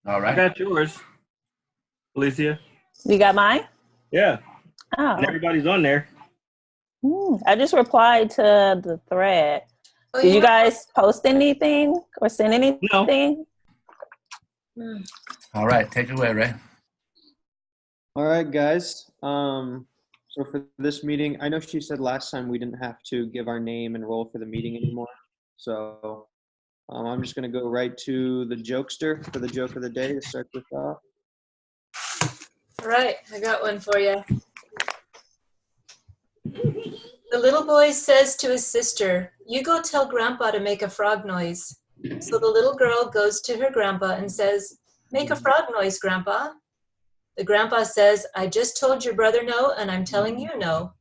All I right. got yours, Alicia. You got mine? Yeah, Oh. everybody's on there. I just replied to the thread. Oh, Did you yeah. guys post anything or send anything? Hmm. All right. Take it away, Ray. All right, guys. So for this meeting, I know she said last time we didn't have to give our name and role for the meeting anymore. So I'm just going to go right to the jokester for the joke of the day to start this off. All right, I got one for you. The little boy says to his sister, "You go tell Grandpa to make a frog noise." So the little girl goes to her grandpa and says, "Make a frog noise, Grandpa." The grandpa says, "I just told your brother no, and I'm telling you no."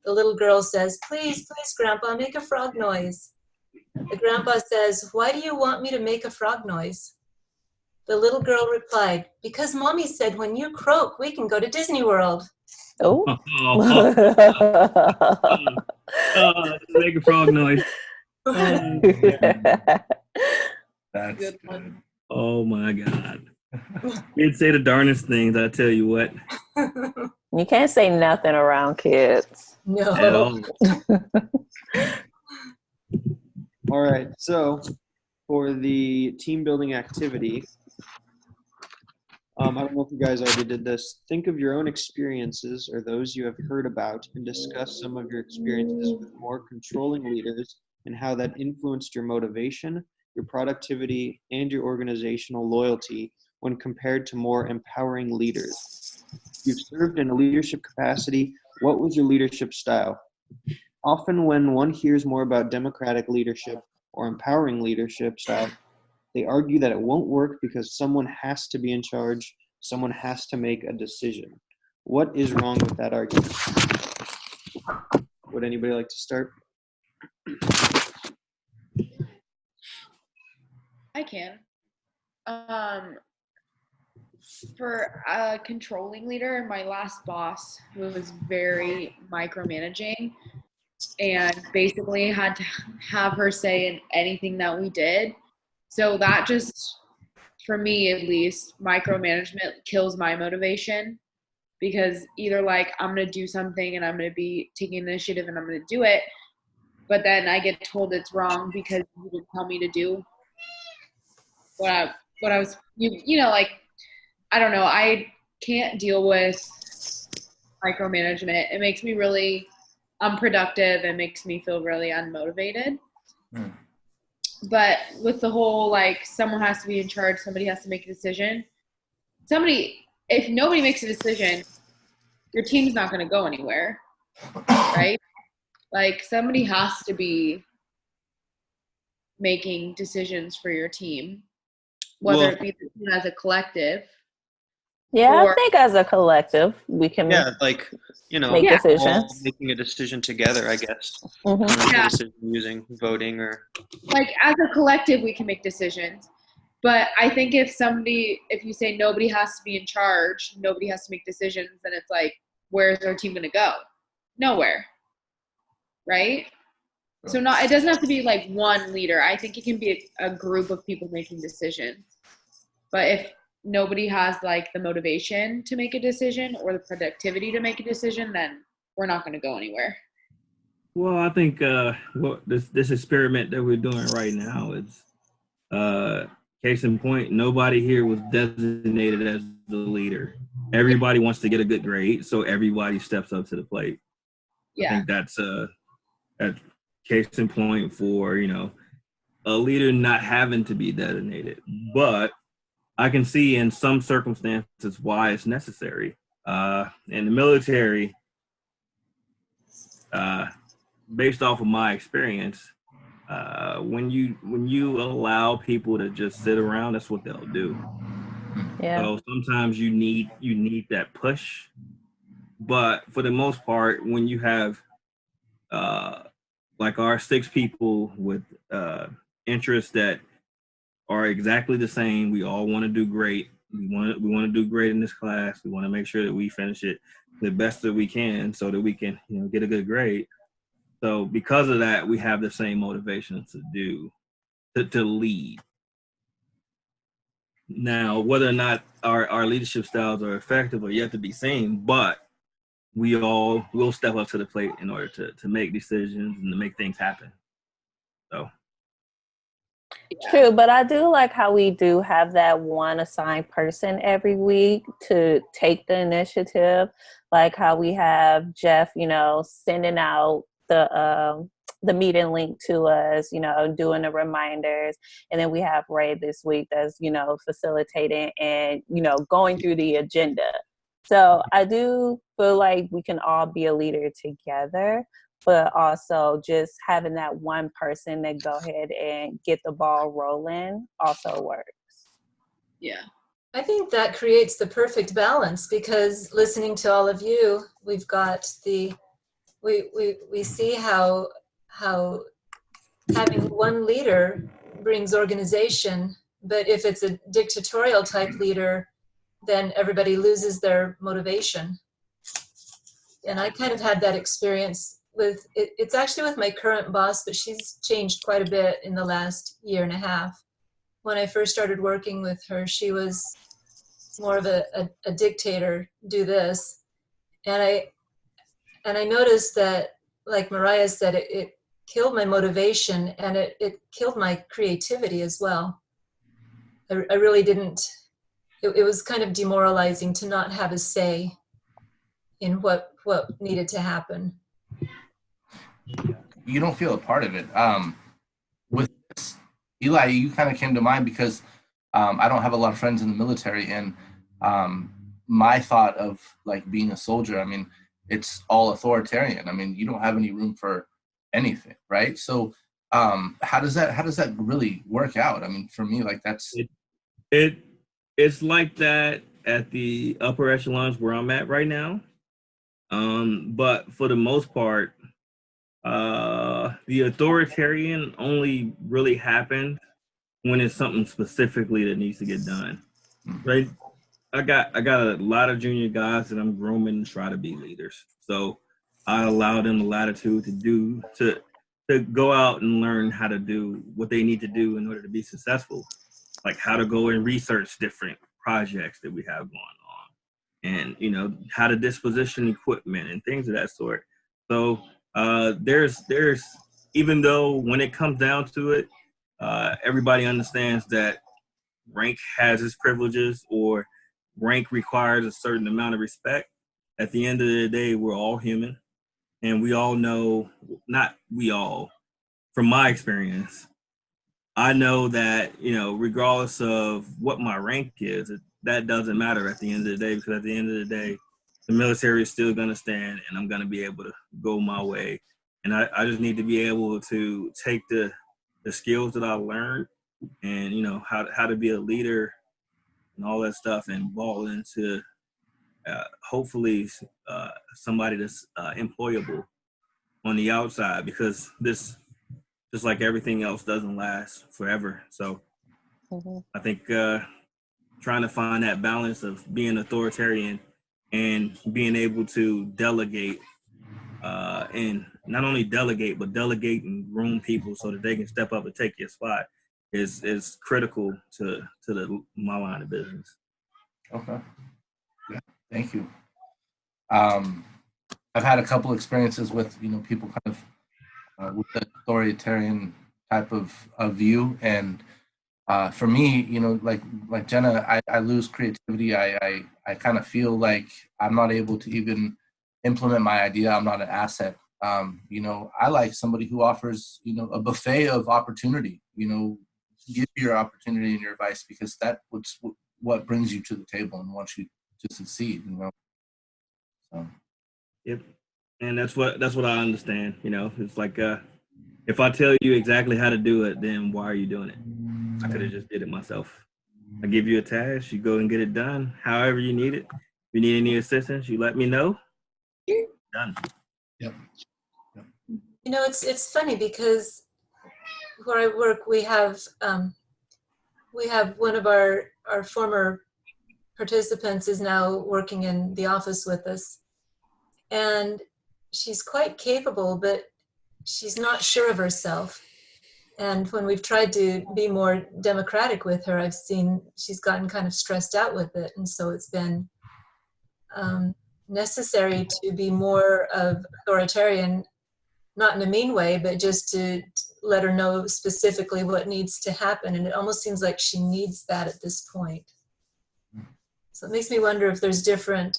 The little girl says, "Please, please, Grandpa, make a frog noise." The grandpa says, "Why do you want me to make a frog noise?" The little girl replied, "Because Mommy said when you croak, we can go to Disney World." Oh. Make a frog noise. That's Good one. Oh my God. You'd say the darnest things, I tell you what. You can't say nothing around kids. At No. all. All right, so for the team building activity, I don't know if you guys already did this. Think of your own experiences or those you have heard about and discuss some of your experiences with more controlling leaders and how that influenced your motivation, your productivity, and your organizational loyalty when compared to more empowering leaders. You've served in a leadership capacity. What was your leadership style? Often when one hears more about democratic leadership or empowering leadership style, they argue that it won't work because someone has to be in charge, someone has to make a decision. What is wrong with that argument? Would anybody like to start? I can. For a controlling leader, my last boss was very micromanaging and basically had to have her say in anything that we did. So that just, for me at least, micromanagement kills my motivation because either like I'm going to do something and I'm going to be taking initiative and I'm going to do it, but then I get told it's wrong because you didn't tell me to do what I was, like, I don't know. I can't deal with micromanagement. It makes me really unproductive and makes me feel really unmotivated. Hmm. But with the whole, like, someone has to be in charge, somebody has to make a decision. If nobody makes a decision, your team's not going to go anywhere, right? Like, somebody has to be making decisions for your team, whether it be as a collective. Yeah, I think as a collective, we can like, make decisions. Making a decision together, I guess. Mhm. Yeah. Decision using voting or Like, as a collective, we can make decisions. But I think if you say nobody has to be in charge, nobody has to make decisions, then it's like, where's our team going to go? Nowhere. Right? So it doesn't have to be like one leader. I think it can be a group of people making decisions. But if nobody has like the motivation to make a decision or the productivity to make a decision, then we're not going to go anywhere. Well, I think this experiment that we're doing right now is case in point. Nobody here was designated as the leader. Everybody wants to get a good grade, so everybody steps up to the plate. Yeah. I think that's case in point for a leader not having to be designated. But I can see in some circumstances why it's necessary. In the military, based off of my experience, when you allow people to just sit around, that's what they'll do. Yeah. So sometimes you need that push, but for the most part, when you have like our 6 people with interests that are exactly the same, we all want to do great. We want to do great in this class. We want to make sure that we finish it the best that we can, so that we can get a good grade. So because of that, we have the same motivation to lead. Now, whether or not our leadership styles are effective are yet to be seen, but we all will step up to the plate in order to make decisions and to make things happen. So True, but I do like how we do have that one assigned person every week to take the initiative. Like how we have Jeff, sending out the meeting link to us, doing the reminders, and then we have Ray this week that's facilitating and going through the agenda. So I do feel like we can all be a leader together, but also just having that one person that go ahead and get the ball rolling also works. Yeah. I think that creates the perfect balance, because listening to all of you, we've got we see how having one leader brings organization, but if it's a dictatorial type leader, then everybody loses their motivation. And I kind of had that experience with it's actually with my current boss, but she's changed quite a bit in the last year and a half. When I first started working with her, she was more of a dictator, do this. And I noticed that, like Mariah said, it killed my motivation, and it killed my creativity as well. I really didn't, it was kind of demoralizing to not have a say in what needed to happen. You don't feel a part of it. With this, Eli, you kind of came to mind because I don't have a lot of friends in the military, and my thought of like being a soldier, I mean, it's all authoritarian. I mean, you don't have any room for anything, right? So how does that really work out? I mean, for me, like that's it's like that at the upper echelons where I'm at right now. But for the most part, the authoritarian only really happens when it's something specifically that needs to get done. Right? I got a lot of junior guys that I'm grooming to try to be leaders. So I allow them the latitude to go out and learn how to do what they need to do in order to be successful, like how to go and research different projects that we have going on, and how to disposition equipment and things of that sort. So there's even though when it comes down to it, everybody understands that rank has its privileges, or rank requires a certain amount of respect. At the end of the day, we're all human, and we all know, not we all, from my experience, I know that, regardless of what my rank is, that doesn't matter at the end of the day, because at the end of the day, the military is still going to stand, and I'm going to be able to go my way. And I just need to be able to take the skills that I learned and, how to be a leader and all that stuff, and ball into hopefully somebody that's employable on the outside, because this, just like everything else, doesn't last forever. So I think trying to find that balance of being authoritarian and being able to delegate, and not only delegate, but delegate and groom people so that they can step up and take your spot is critical to my line of business. okay. Yeah, thank you. I've had a couple experiences with people kind of with the authoritarian type of view, and for me, like Jenna, I lose creativity. I kind of feel like I'm not able to even implement my idea. I'm not an asset. I like somebody who offers a buffet of opportunity. Give your opportunity and your advice, because that's what brings you to the table and wants you to succeed. So. Yep. And that's what I understand. It's like if I tell you exactly how to do it, then why are you doing it? I could have just did it myself. I give you a task, you go and get it done however you need it. If you need any assistance, you let me know. Done. Yep. It's funny, because where I work, we have one of our former participants is now working in the office with us, and she's quite capable, but she's not sure of herself. And when we've tried to be more democratic with her, I've seen she's gotten kind of stressed out with it. And so it's been necessary to be more of authoritarian, not in a mean way, but just to let her know specifically what needs to happen. And it almost seems like she needs that at this point. So it makes me wonder if there's different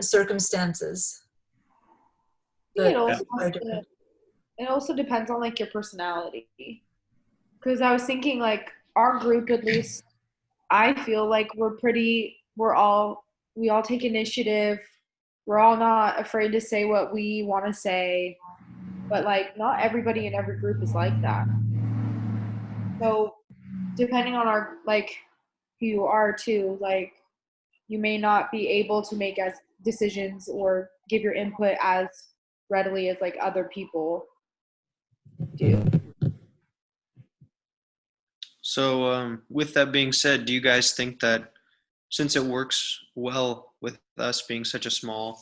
circumstances. I think that are different. it also depends on like your personality. Because I was thinking like our group, at least, I feel like we all take initiative. We're all not afraid to say what we want to say, but like not everybody in every group is like that. So depending on our like who you are too, like you may not be able to make as decisions or give your input as readily as like other people do. So with that being said, do you guys think that since it works well with us being such a small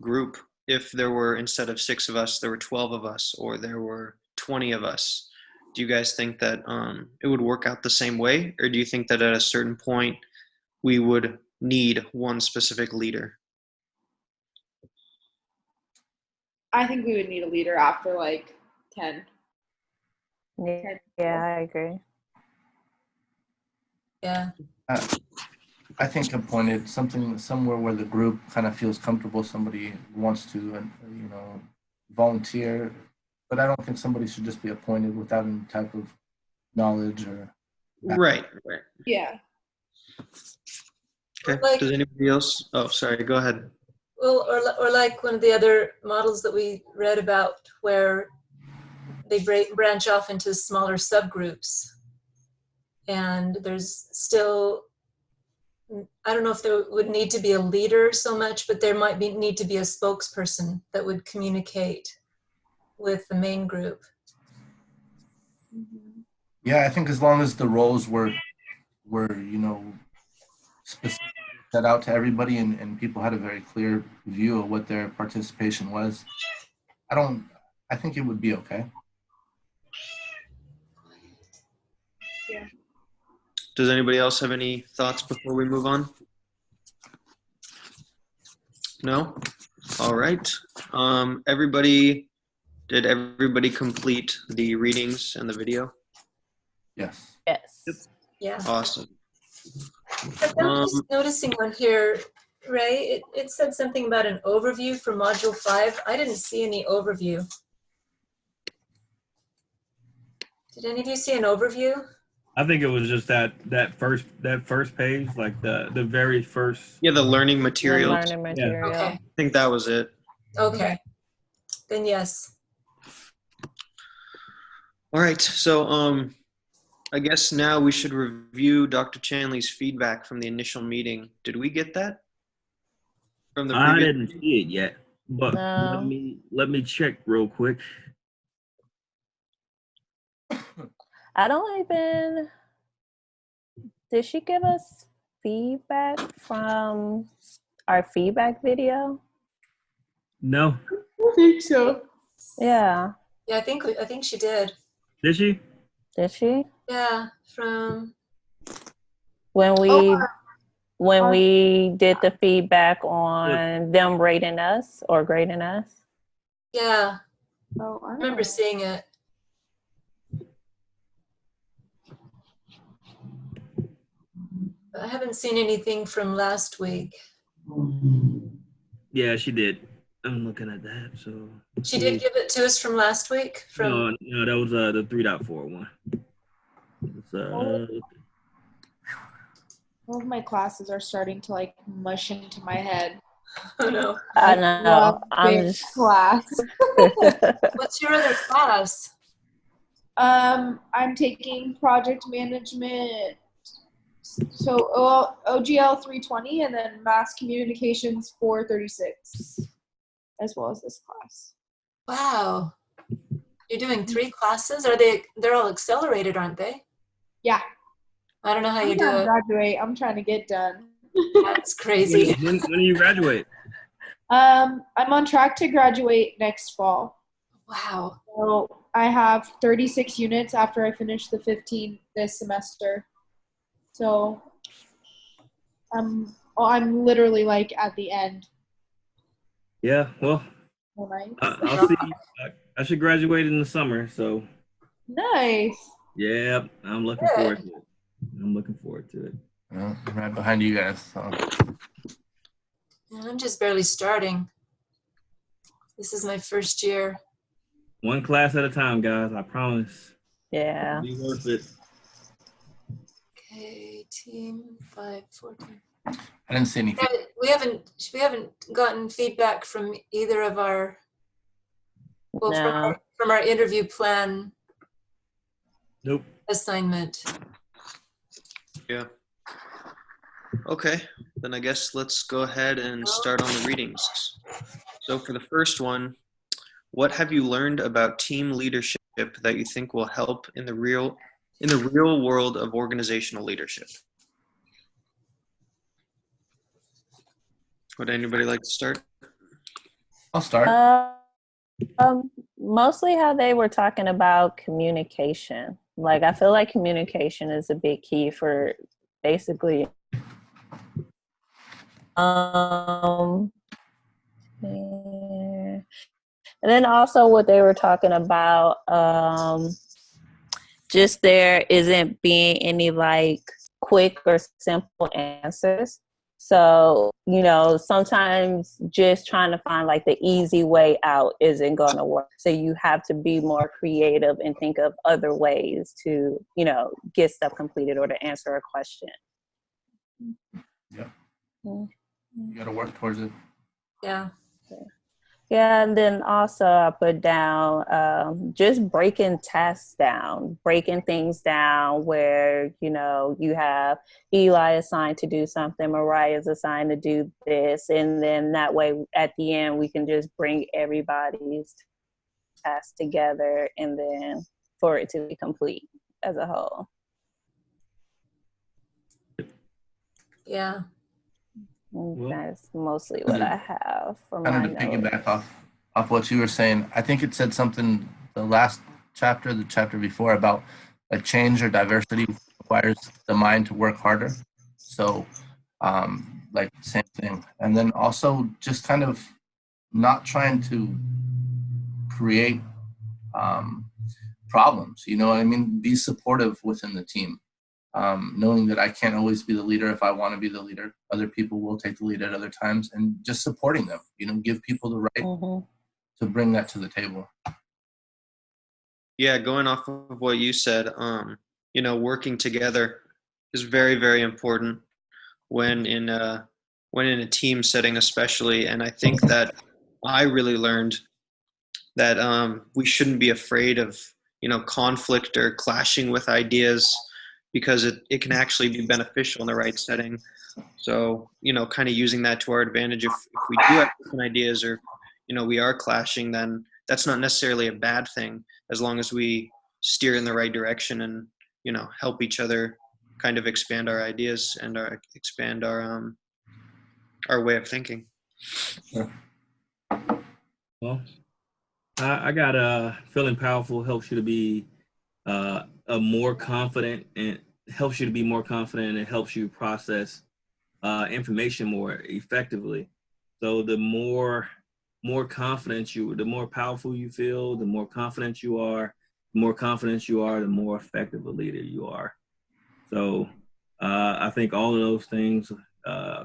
group, if there were, instead of 6 of us, there were 12 of us, or there were 20 of us, do you guys think that it would work out the same way? Or do you think that at a certain point we would need one specific leader? I think we would need a leader after like 10. Yeah, I agree. Yeah. I think appointed somewhere where the group kind of feels comfortable. Somebody wants to, volunteer, but I don't think somebody should just be appointed without any type of knowledge or. Right. Yeah. Okay. Like- Does anybody else? Oh, sorry. Go ahead. Well, or like one of the other models that we read about where they branch off into smaller subgroups. And there's still, I don't know if there would need to be a leader so much, but there might need to be a spokesperson that would communicate with the main group. Yeah, I think as long as the roles were specifically set out to everybody and people had a very clear view of what their participation was, I think it would be okay. Yeah. Does anybody else have any thoughts before we move on? No? All right. Did everybody complete the readings and the video? Yes. Yes. Yeah. Awesome. I'm just noticing one here, Ray. It said something about an overview for Module 5. I didn't see any overview. Did any of you see an overview? I think it was just that first page, like the very first. Yeah, the learning The materials. learning material. Okay. I think that was it. Okay. Then yes. All right. So I guess now we should review Dr. Chanley's feedback from the initial meeting. Did we get that? From the I previous? didn't see it yet, but No. let me check real quick. I don't even. Did she give us feedback from our feedback video? No, I think so. Yeah. Yeah, I think she did. did she? Did she? Yeah, from When we Oh, we did the feedback on them rating us or grading us. yeah. Oh, I I remember seeing it. But I haven't seen anything from last week. Yeah, she did. I'm looking at that. So She did give it to us from last week. From no, that was the 3.4 one. It's, All of my classes are starting to like mush into my head. oh no. I love know. I'm this just. class. What's your other class? I'm taking project management, so OGL 320, and then mass communications 436, as well as this class. Wow. You're doing 3 classes? They're all accelerated, aren't they? Yeah. I don't know how you I'm do trying to it. graduate. I'm trying to get done. That's crazy. when do you graduate? I'm on track to graduate next fall. Wow. So I have 36 units after I finish the 15 this semester. So I'm literally like at the end. Yeah, well, Oh, nice. I'll see. I should graduate in the summer, so Nice. yeah, I'm looking forward to it. I'm looking forward to it. I'm right behind you guys. So. I'm just barely starting. This is my first year. One class at a time, guys. I promise. Yeah. It'll be worth it. Okay, team 514. I didn't see anything. We haven't gotten feedback from either of our, well, No. from our interview plan Nope. assignment. Yeah. Okay, then I guess let's go ahead and start on the readings. So for the first one, what have you learned about team leadership that you think will help in the real world of organizational leadership? Would anybody like to start? I'll start. Mostly how they were talking about communication. Like, I feel like communication is a big key for basically and then also what they were talking about, just there isn't being any like quick or simple answers. So, sometimes just trying to find like the easy way out isn't going to work. So you have to be more creative and think of other ways to, get stuff completed or to answer a question. Yeah. Mm-hmm. You got to work towards it. Yeah. Yeah, and then also I put down just breaking tasks down, breaking things down where, you have Eli assigned to do something, Mariah's assigned to do this, and then that way at the end we can just bring everybody's tasks together and then for it to be complete as a whole. Yeah. And that's mostly what I have for my Kind of to piggyback off what you were saying, I think it said something the last chapter, the chapter before, about like change or diversity requires the mind to work harder. So like same thing. And then also just kind of not trying to create problems, you know what I mean? Be supportive within the team. Knowing that I can't always be the leader if I want to be the leader. Other people will take the lead at other times, and just supporting them, give people the right to bring that to the table. Yeah, going off of what you said, working together is very, very important when in a team setting especially. And I think that I really learned that we shouldn't be afraid of, conflict or clashing with ideas, because it can actually be beneficial in the right setting. So, kind of using that to our advantage. If we do have different ideas or, we are clashing, then that's not necessarily a bad thing, as long as we steer in the right direction and, help each other kind of expand our ideas and expand our way of thinking. Well, I got feeling powerful helps you to be more confident, and helps you to be more confident, and it helps you process information more effectively. So the more confident the more powerful you feel, the more confident you are, the more effective a leader you are. So I think all of those things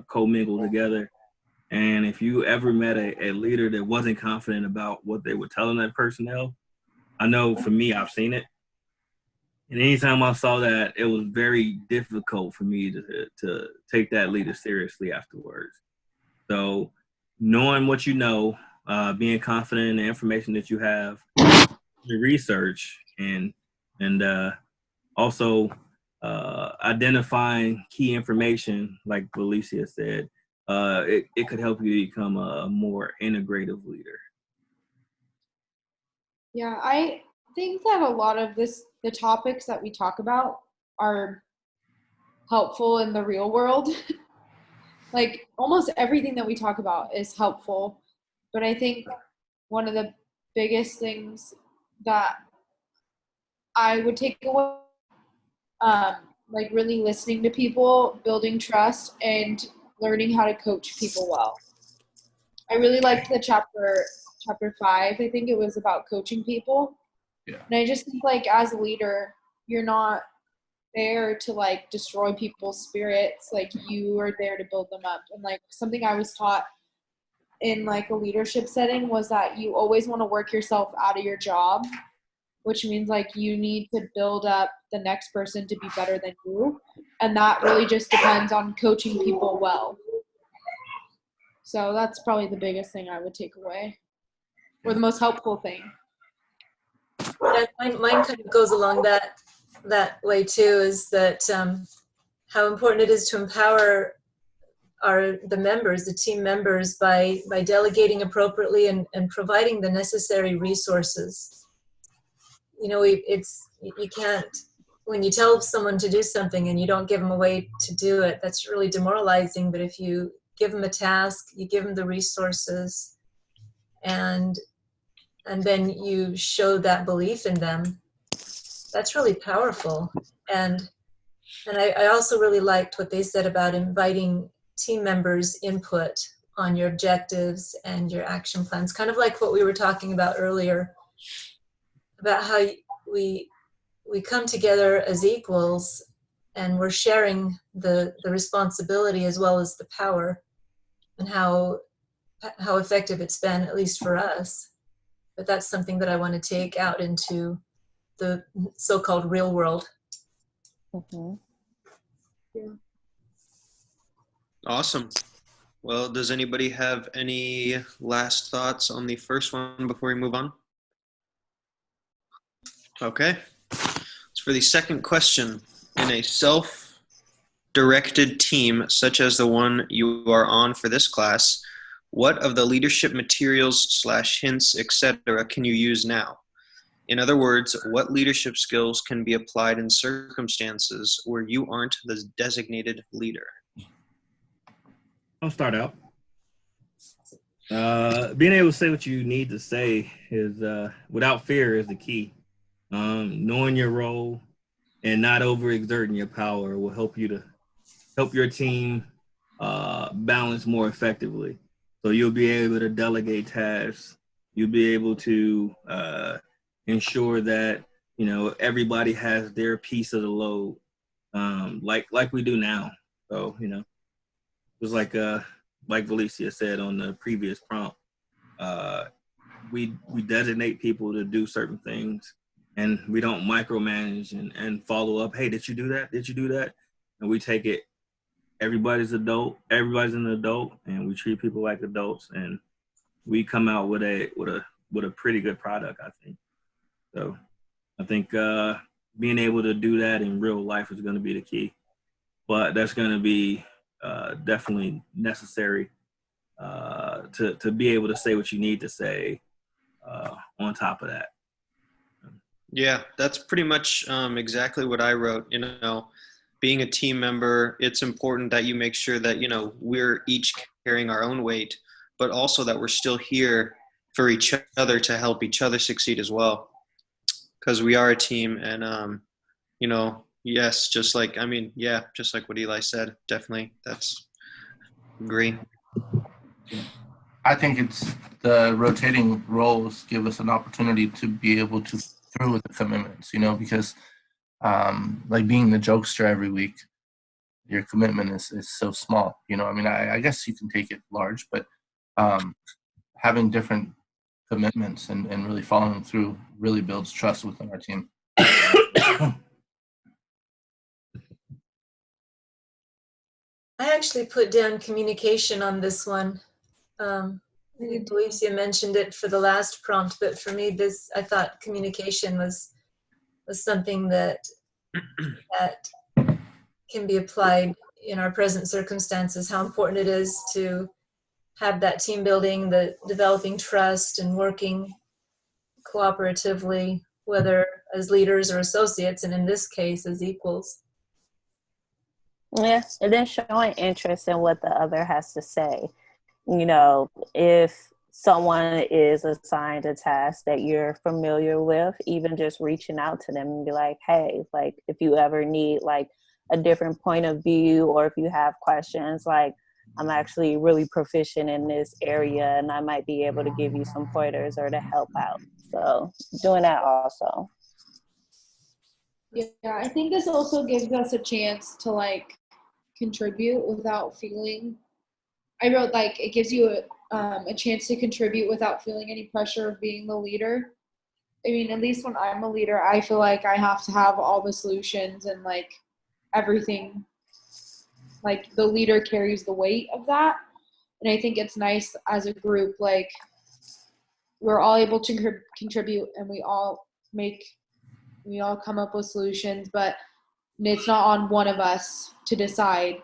commingle together. And if you ever met a leader that wasn't confident about what they were telling that personnel, I know for me, I've seen it. And anytime I saw that, it was very difficult for me to take that leader seriously afterwards. So knowing what you know, being confident in the information that you have, your research, and also identifying key information, like Felicia said, it could help you become a more integrative leader. Yeah, I think that a lot of the topics that we talk about are helpful in the real world. Like almost everything that we talk about is helpful. But I think one of the biggest things that I would take away like really listening to people, building trust, and learning how to coach people well. I really liked the chapter 5. I think it was about coaching people. Yeah. And I just think like as a leader, you're not there to like destroy people's spirits. Like you are there to build them up. And like something I was taught in like a leadership setting was that you always want to work yourself out of your job, which means like you need to build up the next person to be better than you. And that really just depends on coaching people well. So that's probably the biggest thing I would take away, or the most helpful thing. Yeah, mine kind of goes along that way too, is that how important it is to empower the team members by delegating appropriately and providing the necessary resources. You know, you can't, when you tell someone to do something and you don't give them a way to do it, that's really demoralizing. But if you give them a task, you give them the resources, and then you show that belief in them, that's really powerful. And I also really liked what they said about inviting team members' input on your objectives and your action plans, kind of like what we were talking about earlier, about how we come together as equals and we're sharing the responsibility as well as the power, and how effective it's been, at least for us. But that's something that I want to take out into the so-called real world. Mm-hmm. Yeah. Awesome. Well, does anybody have any last thoughts on the first one before we move on? Okay. So for the second question, in a self-directed team such as the one you are on for this class, what of the leadership materials / hints, etc. can you use now? In other words, what leadership skills can be applied in circumstances where you aren't the designated leader? I'll start out. Being able to say what you need to say is, without fear, is the key. Knowing your role and not overexerting your power will help your team balance more effectively. So you'll be able to delegate tasks. You'll be able to ensure that everybody has their piece of the load, like we do now. So just like Valicia said on the previous prompt, we designate people to do certain things, and we don't micromanage and follow up. Hey, did you do that? Did you do that? And we take it. Everybody's an adult, and we treat people like adults, and we come out with a pretty good product, I think. So I think being able to do that in real life is going to be the key, but that's going to be definitely necessary to be able to say what you need to say on top of that. Yeah, that's pretty much exactly what I wrote. Being a team member, it's important that you make sure that, we're each carrying our own weight, but also that we're still here for each other to help each other succeed as well. Because we are a team, and, yes, just like what Eli said, definitely, that's agree. I think it's the rotating roles give us an opportunity to be able to through with the commitments, because like being the jokester every week, your commitment is so small. I guess you can take it large, but having different commitments and really following through really builds trust within our team. I actually put down communication on this one. I believe you mentioned it for the last prompt, but for me, I thought communication was something that can be applied in our present circumstances. How important it is to have that team building, the developing trust, and working cooperatively, whether as leaders or associates, and in this case, as equals. Yeah, and then showing interest in what the other has to say. If someone is assigned a task that you're familiar with, even just reaching out to them and be like, hey, like if you ever need like a different point of view, or if you have questions, like I'm actually really proficient in this area and I might be able to give you some pointers or to help out. So doing that also. Yeah, I think this also gives us a chance to like contribute without feeling. I wrote like it gives you a chance to contribute without feeling any pressure of being the leader. I mean, at least when I'm a leader, I feel like I have to have all the solutions and like everything. Like the leader carries the weight of that, and I think it's nice as a group. Like we're all able to contribute, and we all come up with solutions, but it's not on one of us to decide,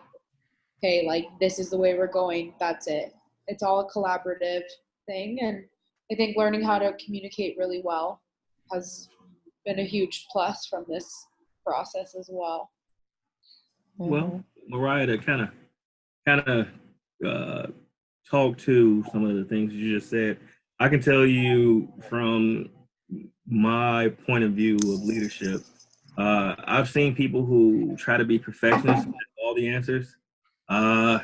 okay, like this is the way we're going, that's it. It's all a collaborative thing, and I think learning how to communicate really well has been a huge plus from this process as well. Well, Mariah, to kind of talk to some of the things you just said, I can tell you from my point of view of leadership, I've seen people who try to be perfectionists with all the answers. You're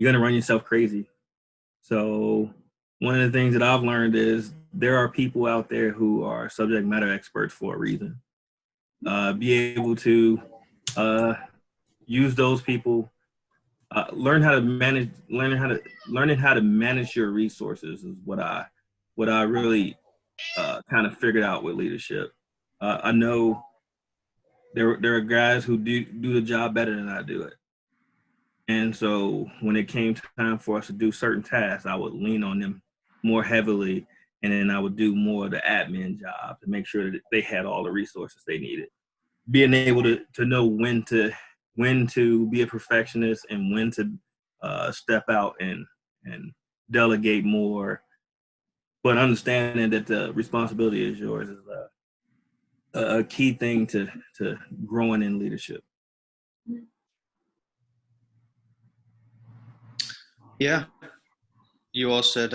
gonna run yourself crazy. So one of the things that I've learned is there are people out there who are subject matter experts for a reason. Be able to use those people. Learning how to manage your resources is what I really kind of figured out with leadership. I know there are guys who do the job better than I do it, and so when it came time for us to do certain tasks, I would lean on them more heavily, and then I would do more of the admin job to make sure that they had all the resources they needed. Being able to know when to be a perfectionist and when to step out and delegate more, but understanding that the responsibility is yours is a key thing to growing in leadership. Yeah, you all said,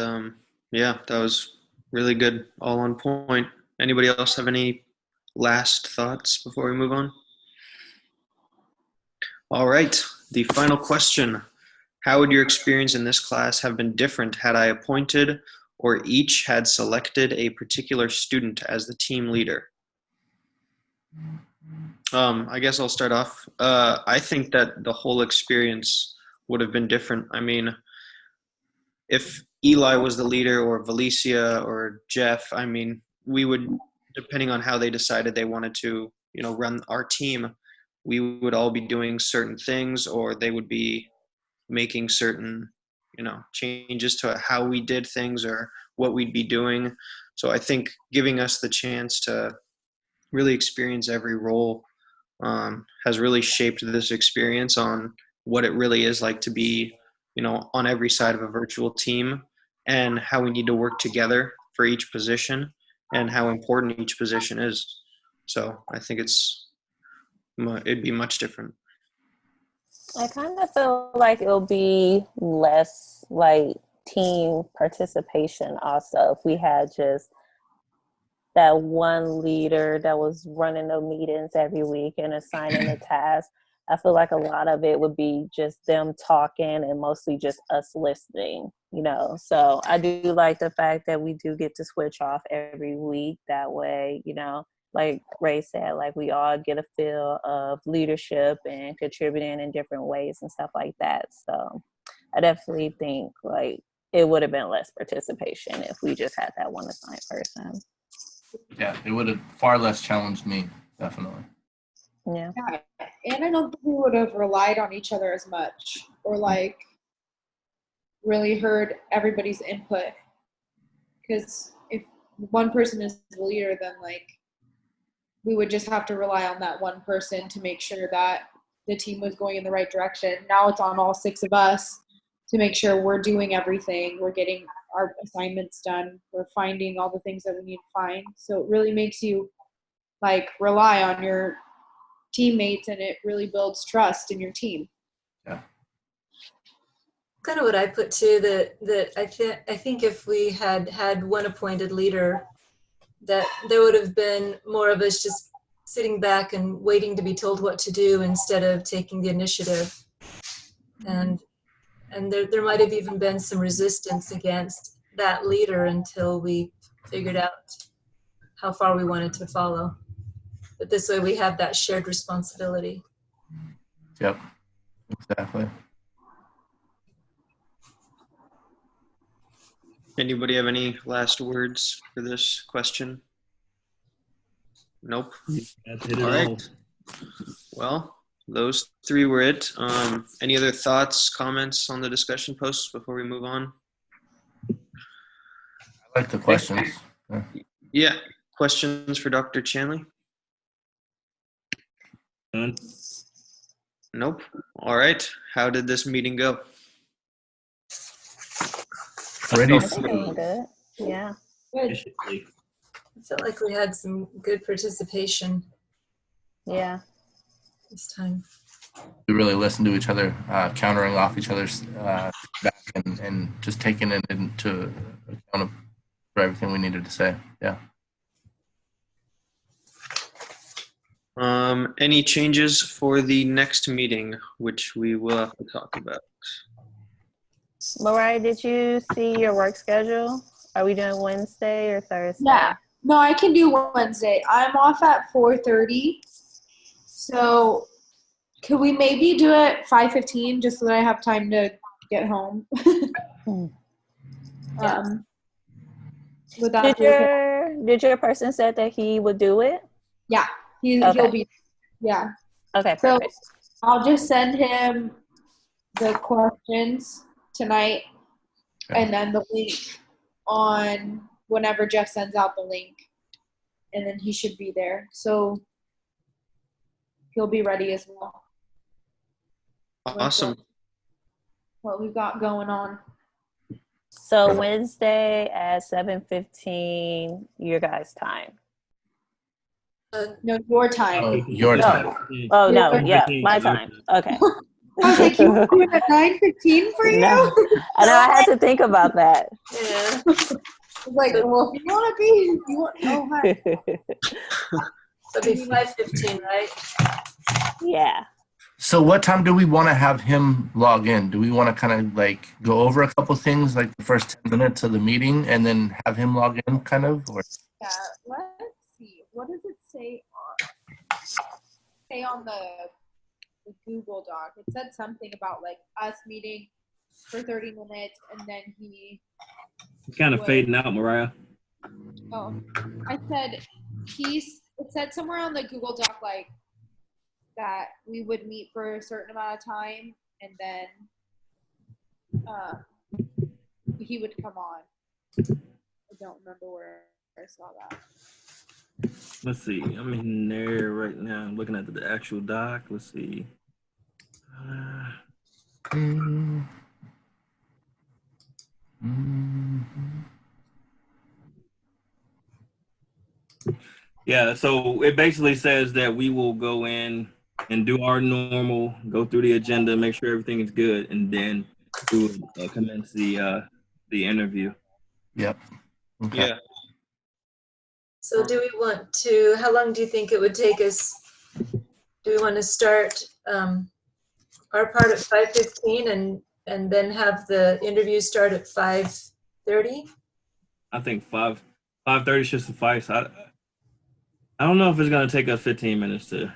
yeah, that was really good, all on point. Anybody else have any last thoughts before we move on? All right, the final question. How would your experience in this class have been different had I appointed or each had selected a particular student as the team leader? I guess I'll start off. I think that the whole experience would have been different. I mean, if Eli was the leader or Valicia or Jeff, I mean, we would, depending on how they decided they wanted to, run our team, we would all be doing certain things, or they would be making certain, changes to how we did things or what we'd be doing. So I think giving us the chance to really experience every role has really shaped this experience on what it really is like to be, on every side of a virtual team, and how we need to work together for each position and how important each position is. So I think it'd be much different. I kind of feel like it'll be less like team participation also if we had just that one leader that was running the meetings every week and assigning the tasks. I feel like a lot of it would be just them talking and mostly just us listening, So I do like the fact that we do get to switch off every week. That way, like Ray said, like we all get a feel of leadership and contributing in different ways and stuff like that. So I definitely think like it would have been less participation if we just had that one assigned person. Yeah, it would have far less challenged me, definitely. Yeah. And I don't think we would have relied on each other as much or like really heard everybody's input. Because if one person is the leader, then like we would just have to rely on that one person to make sure that the team was going in the right direction. Now it's on all 6 of us to make sure we're doing everything. We're getting our assignments done. We're finding all the things that we need to find. So it really makes you like rely on your teammates, and it really builds trust in your team. Yeah. kind of what I put too, that I think if we had one appointed leader, that there would have been more of us just sitting back and waiting to be told what to do instead of taking the initiative. And there might have even been some resistance against that leader until we figured out how far we wanted to follow. But this way we have that shared responsibility. Yep, exactly. Anybody have any last words for this question? Nope. That's hit it All all. right. Well, those three were it. Any other thoughts, comments on the discussion posts before we move on? I like the questions. Yeah. Yeah. Questions for Dr. Chanley? Done. Nope. All right. How did this meeting go? Ready? I think it went good. Yeah. Good. Efficiently. I felt like we had some good participation Yeah. this time. We really listened to each other, countering off each other's back and just taking it into account for everything we needed to say. Yeah. Any changes for the next meeting, which we will have to talk about? Mariah, did you see your work schedule? Are we doing Wednesday or Thursday? Yeah. No, I can do Wednesday. I'm off at 4:30. So could we maybe do it 5:15 just so that I have time to get home? Would that be okay? Did your person said that he would do it? Yeah. He'll Okay. be, yeah. Okay, So perfect. I'll just send him the questions tonight Okay. and then the link on whenever Jeff sends out the link. And then he should be there. So he'll be ready as well. Awesome. What we've got going on. So Perfect. Wednesday at 7:15, your guys' time. No, your time. Your No. time. Oh no, Yeah. yeah, my time. Okay. I was like, you want to do it at 9:15 for you? No. I know I had to think about that. Yeah. I was like, well, if you want to be, you want, oh, hi. So it'd be 5:15, right? Yeah. So what time do we want to have him log in? Do we want to kind of like go over a couple things like the first 10 minutes of the meeting and then have him log in kind of? Or Yeah, let's see. What does it say on the Google Doc? It said something about like us meeting for 30 minutes and then he, It's kind of fading out, Mariah. oh, I said it said somewhere on the Google Doc like that we would meet for a certain amount of time and then he would come on. I don't remember where I saw that. Let's see. I'm in there right now. I'm looking at the actual doc. Let's see. Yeah, so it basically says that we will go in and do our normal, go through the agenda, make sure everything is good, and then commence the interview. Yep. Okay. Yeah. So do we want to, how long do you think it would take us? Do we want to start our part at 5:15 and then have the interview start at 5:30? I think 5:30 should suffice. I don't know if it's gonna take us 15 minutes to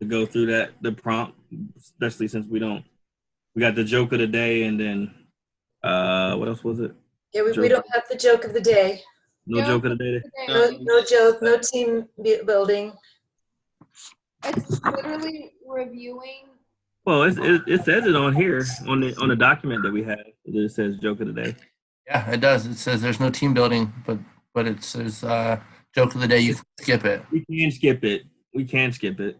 go through the prompt, especially since we got the joke of the day and then what else was it? Yeah, we don't have the joke of the day. No joke of the day. No joke, no team building. It's literally reviewing. Well, it says it on here on the document that we have. It says joke of the day. Yeah, it does. It says there's no team building, but it says joke of the day. You can skip it. We can skip it.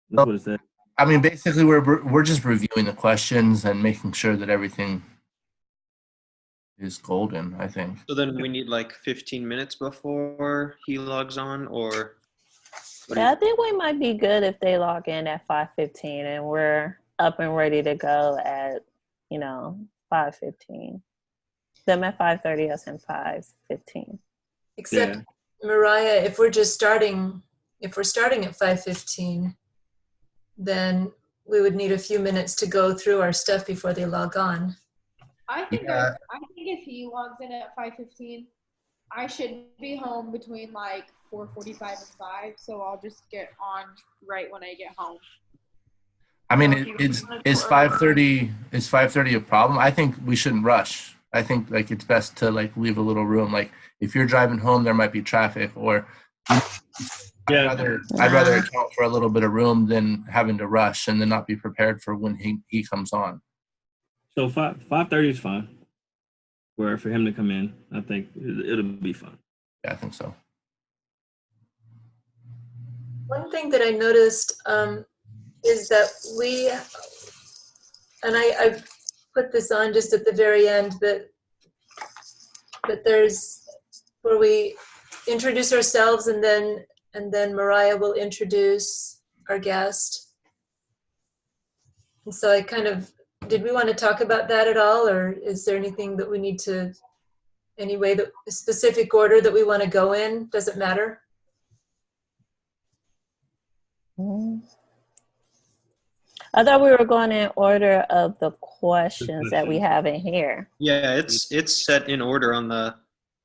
That's what it said. I mean, basically, we're just reviewing the questions and making sure that everything is golden, I think. So then we need like 15 minutes before he logs on, or? Yeah, I think we might be good if they log in at 5:15 and we're up and ready to go at, 5:15. Them at 5:30, us at 5:15. Except Yeah. Mariah, if we're starting at 5:15, then we would need a few minutes to go through our stuff before they log on. I think Yeah. I think if he logs in at 5:15, I should be home between like 4:45 and 5. So I'll just get on right when I get home. I mean, is 5:30 a problem? I think we shouldn't rush. I think like it's best to like leave a little room. Like if you're driving home, there might be traffic, or Yeah. I'd rather account for a little bit of room than having to rush and then not be prepared for when he comes on. So 5:30 is fine. For him to come in, I think it'll be fun. Yeah, I think so. One thing that I noticed is that I put this on just at the very end, but there's where we introduce ourselves and then Mariah will introduce our guest. And so did we want to talk about that at all, or is there anything that we need to, a specific order that we want to go in? Does it matter? I thought we were going in order of the questions that we have in here. Yeah, it's set in order on our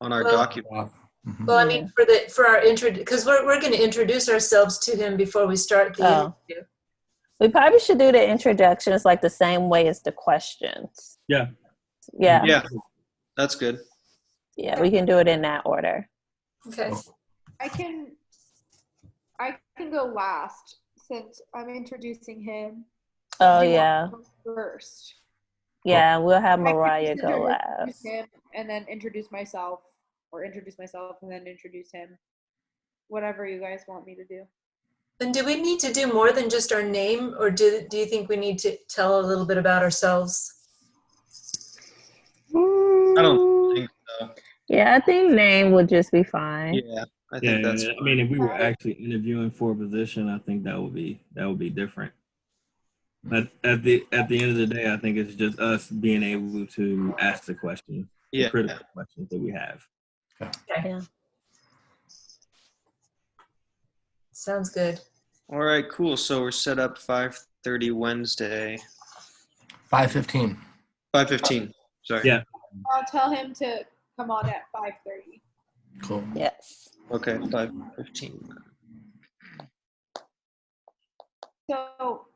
Well- document. Mhm. Well, I mean, for our intro, because we're going to introduce ourselves to him before we start the Oh. interview. We probably should do the introductions like the same way as the questions. Yeah. Yeah. Yeah, that's good. Yeah, we can do it in that order. Okay. I can go last since I'm introducing him. Oh, Do you want yeah. to go first. Yeah, we'll have I can Mariah just go introduce last. him and then introduce myself, or introduce myself and then introduce him. Whatever you guys want me to do. And do we need to do more than just our name, or do you think we need to tell a little bit about ourselves? I don't think so. Yeah, I think name would just be fine. Yeah, I Yeah. think that's. I mean, if we were actually interviewing for a position, I think that would be different. But at the end of the day, I think it's just us being able to ask the questions, Yeah. the critical questions that we have. Yeah. Sounds good. All right, cool. So we're set up 5:30 Wednesday. 5:15. 5:15. Sorry. Yeah. I'll tell him to come on at 5:30. Cool. Yes. Okay, 5:15. So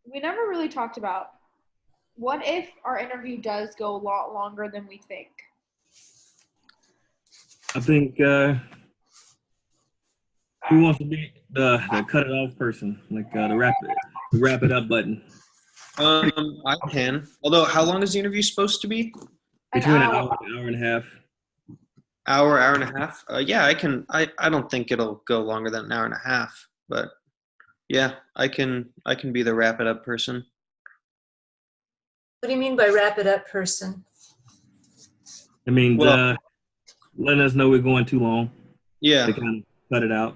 we never really talked about what if our interview does go a lot longer than we think. I think who wants to be the cut it off person, like the wrap it up button. I can. Although, how long is the interview supposed to be? Between an hour. hour and a half. Hour and a half. Yeah, I can. I don't think it'll go longer than an hour and a half. But yeah, I can be the wrap it up person. What do you mean by wrap it up person? I mean, Well- letting us know we're going too long. Yeah. They kind of cut it out.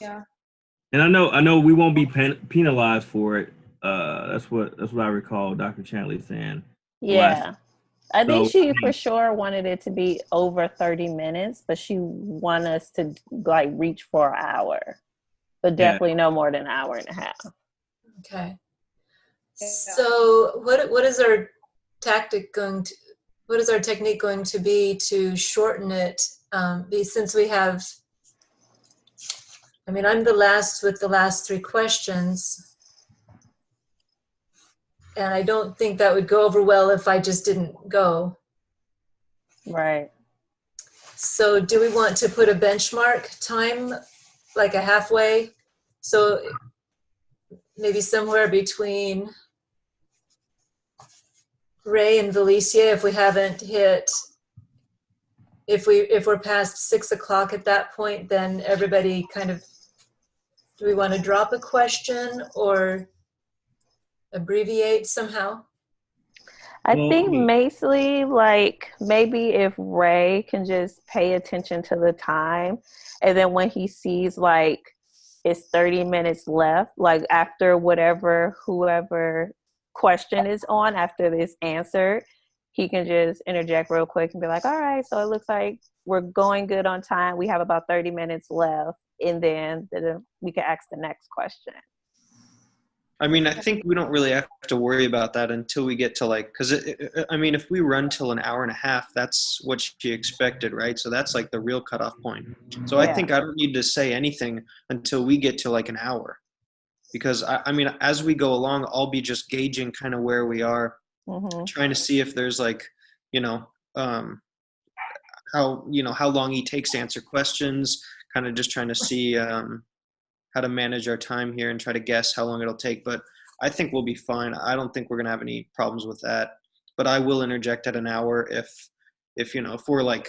Yeah. And I know we won't be penalized for it. That's what I recall Dr. Chantley saying. Yeah. I think So- she for sure wanted it to be over 30 minutes, but she wanted us to like reach for an hour, but definitely no more than an hour and a half. Okay. Yeah. So what is our technique going to be to shorten it? Since we have, I'm the last with the last three questions. And I don't think that would go over well if I just didn't go. Right. So do we want to put a benchmark time, like a halfway? So maybe somewhere between Ray and Valicia, if we haven't hit, if we're past 6 o'clock at that point, then everybody do we want to drop a question or abbreviate somehow? I Well, think I mean- basically like maybe if Ray can just pay attention to the time, and then when he sees like it's 30 minutes left, like after whoever question is on, after this answered, he can just interject real quick and be like, all right, so it looks like we're going good on time. We have about 30 minutes left. And then we can ask the next question. I mean, I think we don't really have to worry about that until we get to like, because I mean, if we run till an hour and a half, that's what she expected, right? So that's like the real cutoff point. So I Yeah. think I don't need to say anything until we get to like an hour, because I mean, as we go along, I'll be just gauging kind of where we are, trying to see if there's like, you know, how long he takes to answer questions, kind of just trying to see how to manage our time here and try to guess how long it'll take. But I think we'll be fine. I don't think we're going to have any problems with that. But I will interject at an hour if we're like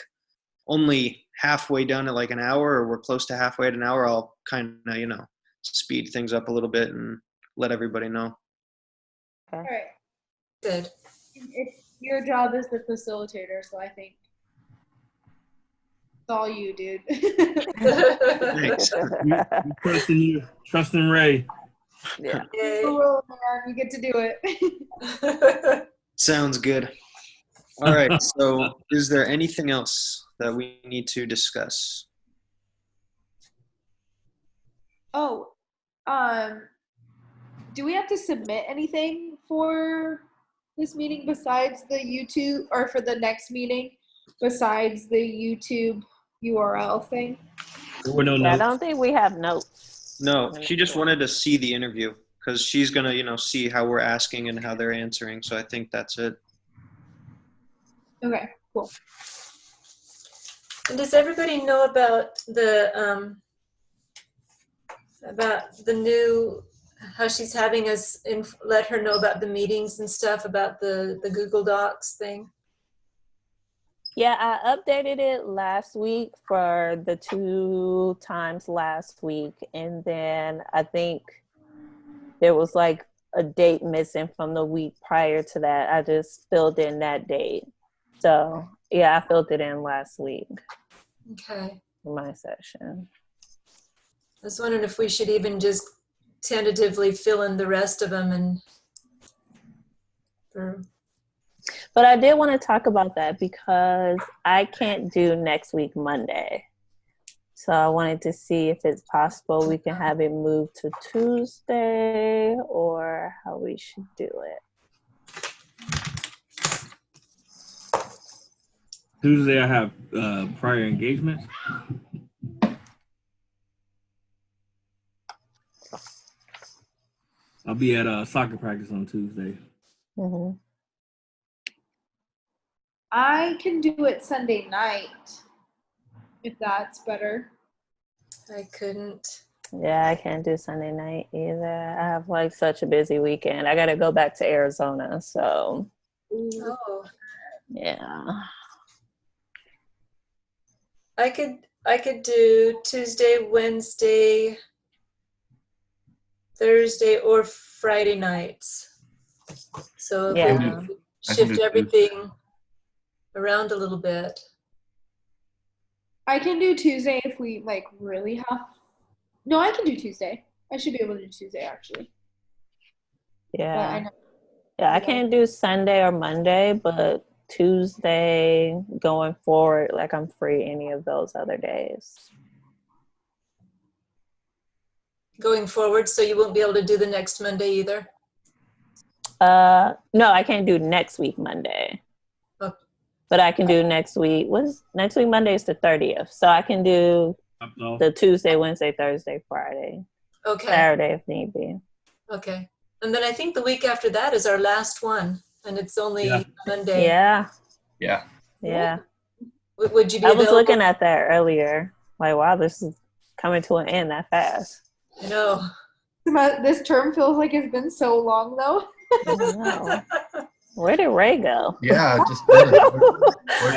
only halfway done at like an hour, or we're close to halfway at an hour, I'll kind of, speed things up a little bit and let everybody know. All right. Good. Your job is the facilitator, so I think it's all you, dude. Thanks. Trusting you, trusting Ray. Yeah. Yay. Oh, man, you get to do it. Sounds good. All right. So is there anything else that we need to discuss? Oh, do we have to submit anything for this meeting besides the YouTube, or for the next meeting besides the YouTube URL thing? There were no Yeah, I notes. don't think we have notes. No, she just wanted to see the interview because she's going to, see how we're asking and how they're answering. So I think that's it. Okay, cool. And does everybody know about the new, how she's having us let her know about the meetings and stuff, about the Google Docs thing? Yeah, I updated it last week for the 2 times last week. And then I think there was like a date missing from the week prior to that. I just filled in that date. So yeah, I filled it in last week Okay. in my session. I was wondering if we should even just tentatively fill in the rest of them But I did want to talk about that because I can't do next week Monday. So I wanted to see if it's possible we can have it moved to Tuesday, or how we should do it. Tuesday I have prior engagements. I'll be at soccer practice on Tuesday. Mm-hmm. I can do it Sunday night, if that's better. I couldn't. Yeah, I can't do Sunday night either. I have like such a busy weekend. I got to go back to Arizona. So Oh, yeah. I could do Tuesday, Wednesday, Thursday, or Friday nights. So if Yeah. we I can shift do everything around a little bit. I can do Tuesday if we like really have. No, I can do Tuesday. I should be able to do Tuesday actually. But I Yeah. know. Yeah, I can't do Sunday or Monday, but Tuesday going forward, like I'm free any of those other days. Going forward, so you won't be able to do the next Monday either? No, I can't do next week Monday. Oh. But I can do next week. Next week Monday is the 30th. So I can do the Tuesday, Wednesday, Thursday, Friday, Okay, Saturday if need be. okay. And then I think the week after that is our last one, and it's only Yeah. Monday. Yeah. Yeah. Yeah. Would you be I was available? looking at that earlier. Like, wow, this is coming to an end that fast. I know. This term feels like it's been so long though. I know. Where did Ray go? Yeah. Just where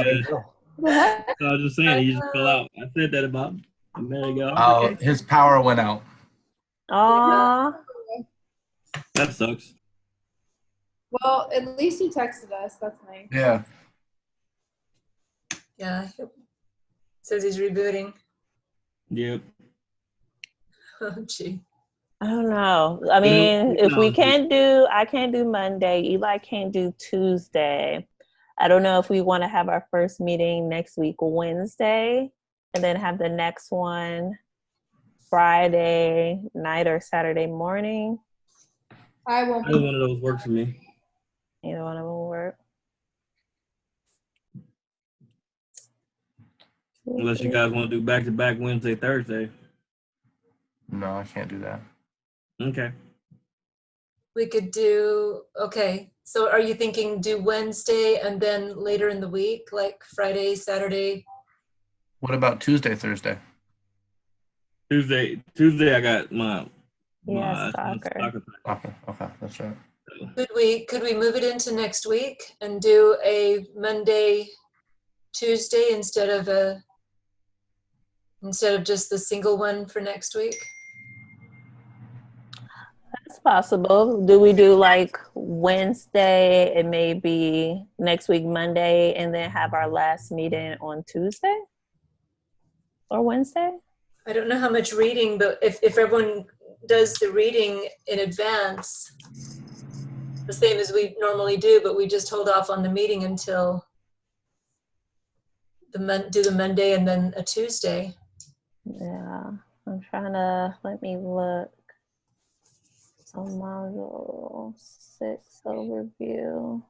did it go? The heck? I was just saying, he just fell out. I said that about a minute ago. Oh, Okay. his power went out. Aw. That sucks. Well, at least he texted us. That's nice. Yeah. Yeah. Says he's rebooting. Yep. Oh, gee. I don't know. I mean, if we can't do, I can't do Monday. Eli can't do Tuesday. I don't know if we want to have our first meeting next week, Wednesday, and then have the next one Friday night or Saturday morning. I won't Either be. one of those works for me. Either one of them will work. Unless you guys want to do back-to-back Wednesday, Thursday. No, I can't do that. Okay. We could do, okay. So are you thinking do Wednesday and then later in the week, like Friday, Saturday? What about Tuesday, Thursday? Tuesday I got my Yeah, soccer soccer. Okay, okay, that's right. Could we move it into next week and do a Monday, Tuesday instead of just the single one for next week? It's possible. Do we do like Wednesday and maybe next week Monday and then have our last meeting on Tuesday or Wednesday? I don't know how much reading, but if everyone does the reading in advance, the same as we normally do, but we just hold off on the meeting until do the Monday and then a Tuesday. Yeah, I'm trying to, let me look. So module 6 overview.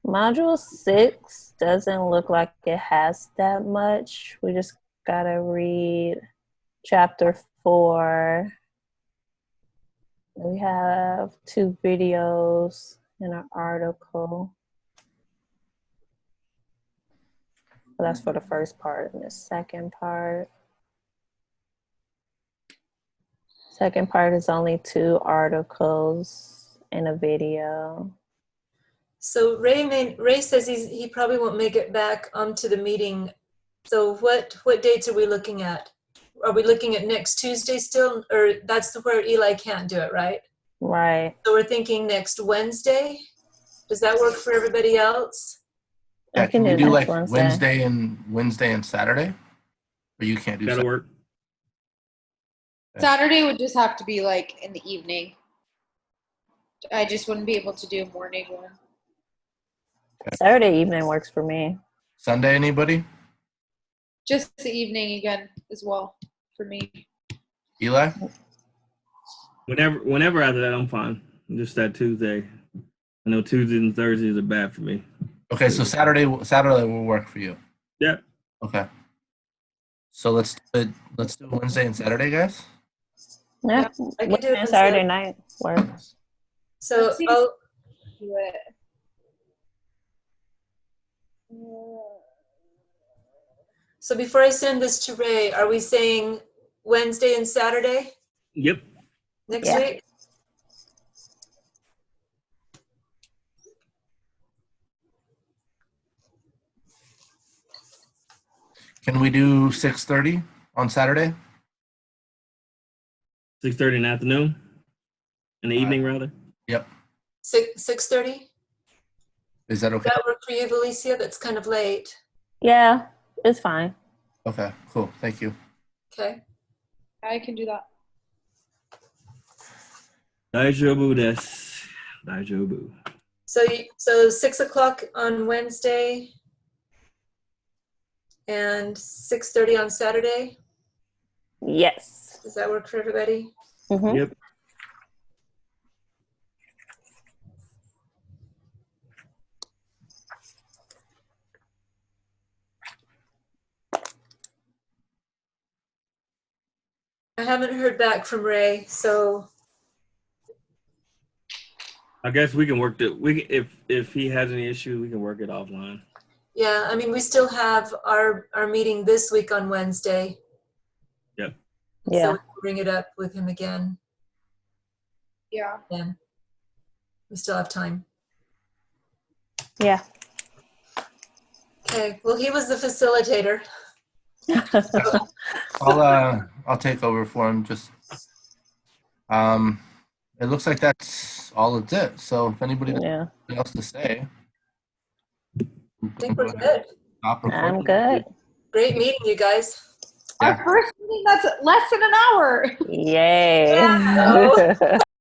Module 6 doesn't look like it has that much. We just gotta read chapter 4. We have 2 videos and an article. So that's for the first part. And the second part is only 2 articles and a video. So Ray says he probably won't make it back onto the meeting. So what dates are we looking at? Are we looking at next Tuesday still, or that's where Eli can't do it, right? Right. So we're thinking next Wednesday. Does that work for everybody else? Yeah, I can we do do next like Wednesday and Saturday? Or you can't do That'll Saturday? work. Saturday would just have to be like in the evening. I just wouldn't be able to do a morning one. Saturday evening works for me. Sunday, anybody? Just the evening again as well for me. Eli? Whenever after that, I'm fine. Just that Tuesday. I know Tuesdays and Thursdays are bad for me. Okay, so Saturday will work for you. Yeah. Okay. So let's do Wednesday and Saturday, guys. Yeah, I can do it Wednesday on Saturday night works. So Let's see. I'll, Do it. so before I send this to Ray, are we saying Wednesday and Saturday Yep. next Yeah. week? Can we do 6:30 on Saturday? 6:30 in the afternoon. In the evening, rather. Yep. 6:30? Is that Does okay? that work for you, Valicia? That's kind of late. Yeah, it's fine. Okay, cool. Thank you. Okay. I can do that. Daijoubu desu. Daijoubu. So 6 o'clock on Wednesday and 6:30 on Saturday. Yes. Does that work for everybody? Mhm. Yep. I haven't heard back from Ray, so I guess we can work if he has any issue, we can work it offline. yeah, I mean, we still have our meeting this week on Wednesday. Yep. So Yeah. we can bring it up with him again. Yeah. Then we still have time. Yeah. Okay. Well, he was the facilitator. I'll take over for him. Just it looks like that's all it's it. So if anybody has Yeah. anything else to say, I think we're good. Stop I'm recording. good. Great meeting you guys. Our first meeting that's less than an hour. Yay. Yeah.